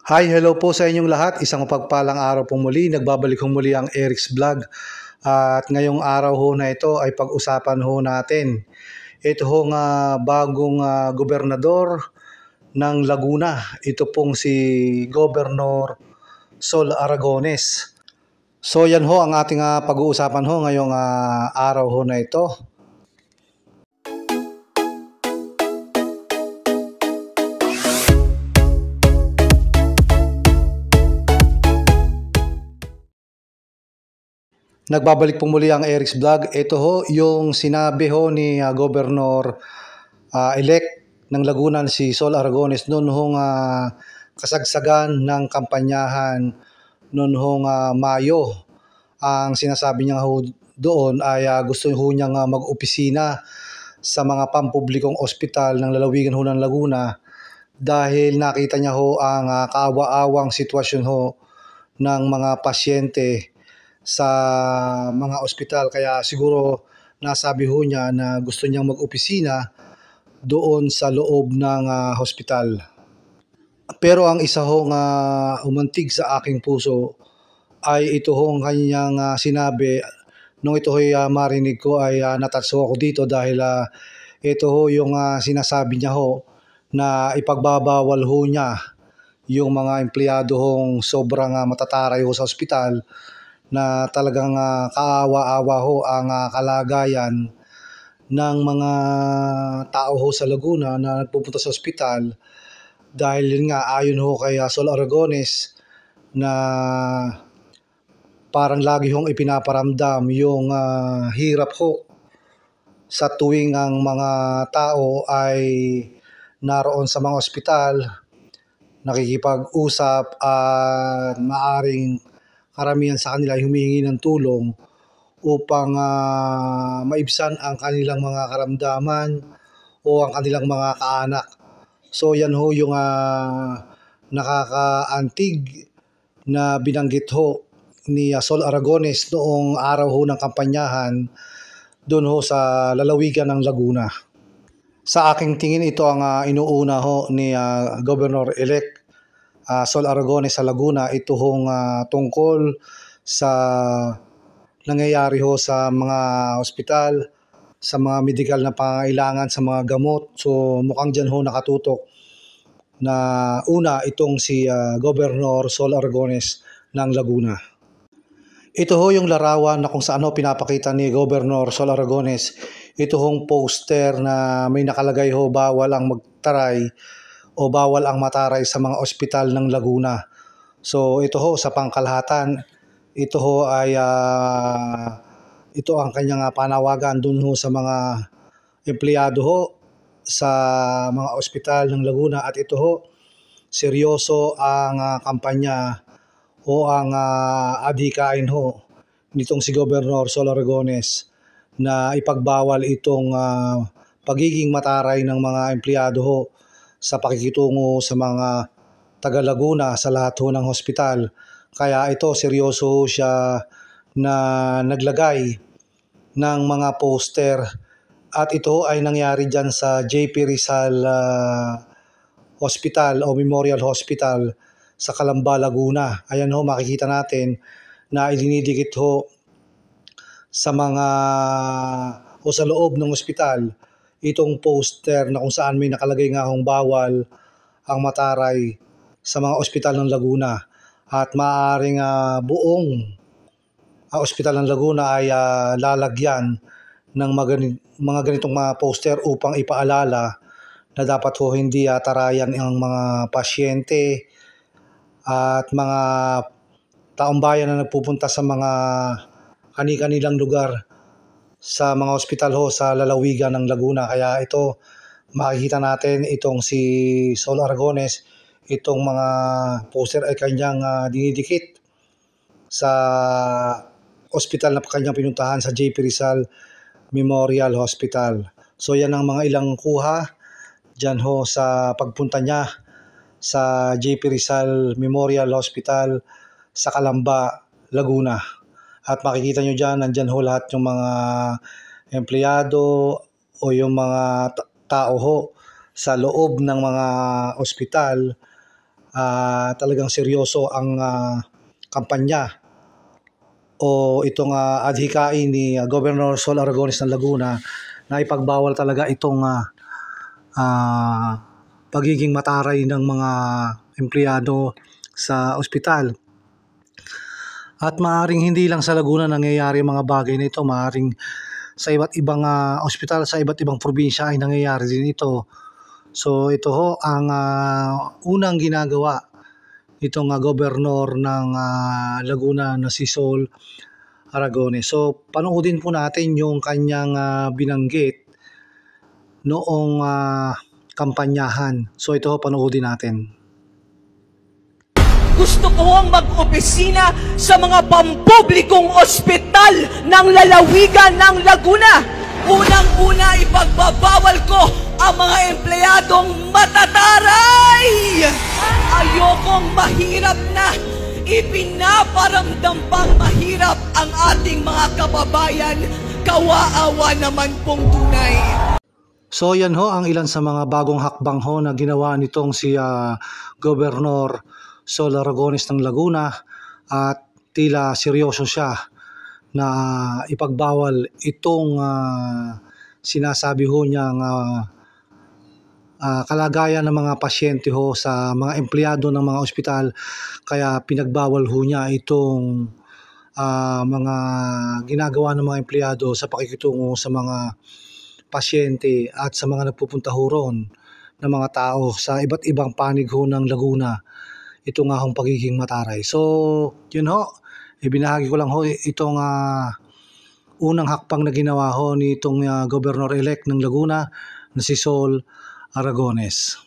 Hi, hello po sa inyong lahat. Isang mapagpalang araw po muli. Nagbabalik ho muli ang Eric's Vlog. At ngayong araw ho na ito ay pag-usapan ho natin. Ito ho nga bagong gobernador ng Laguna. Ito pong si Governor Sol Aragones. So yan ho ang ating pag-uusapan ho ngayong araw ho na ito. Nagbabalik po muli ang Eric's Vlog. Ito ho yung sinabi ho ni Governor elect ng Laguna si Sol Aragones noon hong kasagsagan ng kampanyahan noon hong Mayo. Ang sinasabi niya ho doon ay gusto ho niyang mag-opisina sa mga pampublikong ospital ng lalawigan ho ng Laguna dahil nakita niya ho ang kaawa-awang sitwasyon ho ng mga pasyente sa mga ospital. Kaya siguro nasabi ho niya na gusto niyang mag-opisina doon sa loob ng hospital. Pero ang isa ho nga umantig sa aking puso ay ito hong kanyang sinabi. Nung ito ho'y marinig ko ay natatso ako dito dahil ito ho yung sinasabi niya ho na ipagbabawal ho niya yung mga empleyado hong sobrang matataray ho sa ospital na talagang kaawa-awa ho ang kalagayan ng mga tao ho sa Laguna na nagpupunta sa ospital dahil yun nga ayon ho kay Sol Aragones na parang lagi hong ipinaparamdam yung hirap ho sa tuwing ang mga tao ay naroon sa mga ospital, nakikipag-usap at maaring karamihan sa kanila ay humihingi ng tulong upang maibsan ang kanilang mga karamdaman o ang kanilang mga kaanak. So yan ho yung nakakaantig na binanggit ho ni Sol Aragones noong araw ho ng kampanyahan doon ho sa lalawigan ng Laguna. Sa aking tingin ito ang inuuna ho ni Governor-elect Sol Aragones sa Laguna. Ito hong tungkol sa nangyayari ho sa mga ospital, sa mga medikal na pangailangan, sa mga gamot. So mukhang dyan ho nakatutok na una itong si Governor Sol Aragones ng Laguna. Ito ho yung larawan na kung saan ho pinapakita ni Governor Sol Aragones. Ito hong poster na may nakalagay ho bawal ang magtaray o bawal ang mataray sa mga ospital ng Laguna. So ito ho sa pangkalahatan, ito ho ay ito ang kanyang panawagan dun ho sa mga empleyado ho sa mga ospital ng Laguna. At ito ho, seryoso ang kampanya o ang adhikain ho nitong si Governor Sol Aragones na ipagbawal itong pagiging mataray ng mga empleyado ho sa pakikitungo sa mga taga Laguna sa lahat ho ng hospital. Kaya ito seryoso siya na naglagay ng mga poster at ito ay nangyari dyan sa JP Rizal Hospital o Memorial Hospital sa Calamba, Laguna. Ayan ho, makikita natin na idinidikit ho sa mga o sa loob ng ospital itong poster na kung saan may nakalagay nga hong bawal ang mataray sa mga ospital ng Laguna at maaaring buong ospital ng Laguna ay lalagyan ng mga ganitong mga poster upang ipaalala na dapat ho hindi tarayan ang mga pasyente at mga taong bayan na nagpupunta sa mga kani-kanilang lugar sa mga ospital ho sa lalawigan ng Laguna. Kaya ito makikita natin itong si Sol Aragones, itong mga poster ay kanyang dinidikit sa ospital na kanyang pinuntahan sa JP Rizal Memorial Hospital. So yan ang mga ilang kuha dyan ho sa pagpunta niya sa JP Rizal Memorial Hospital sa Calamba, Laguna. At makikita nyo dyan, nandyan ho lahat yung mga empleyado o yung mga tao ho sa loob ng mga ospital talagang seryoso ang kampanya o itong adhikain ni Governor Sol Aragones ng Laguna na ipagbawal talaga itong pagiging mataray ng mga empleyado sa ospital. At maaring hindi lang sa Laguna nangyayari mga bagay na ito, maaring sa iba't ibang ospital sa iba't ibang probinsya ay nangyayari din ito. So ito ho ang unang ginagawa itong gobernador ng Laguna na si Sol Aragones. So panoodin po natin yung kanyang binanggit noong kampanyahan. So ito ho, panoodin natin. Gusto ko ang mag-opisina sa mga pampublikong ospital ng lalawigan ng Laguna. Unang-una, ipagbabawal ko ang mga empleyadong matataray. Ayokong mahirap na. Ipinaparamdam pang mahirap ang ating mga kababayan. Kawaawa naman pong tunay. So yan ho ang ilan sa mga bagong hakbang ho na ginawa nitong si Governor Sol Aragones ng Laguna, at tila seryoso siya na ipagbawal itong sinasabi ho niyang kalagayan ng mga pasyente ho sa mga empleyado ng mga ospital, kaya pinagbawal ho niya itong mga ginagawa ng mga empleyado sa pakikitungo sa mga pasyente at sa mga nagpupunta ho ron ng mga tao sa iba't ibang panig ho ng Laguna. Ito nga hong pagiging mataray. So, yun ho, ibinahagi ko lang ho itong unang hakbang na ginawa ho ni itong Governor-elect ng Laguna na si Sol Aragones.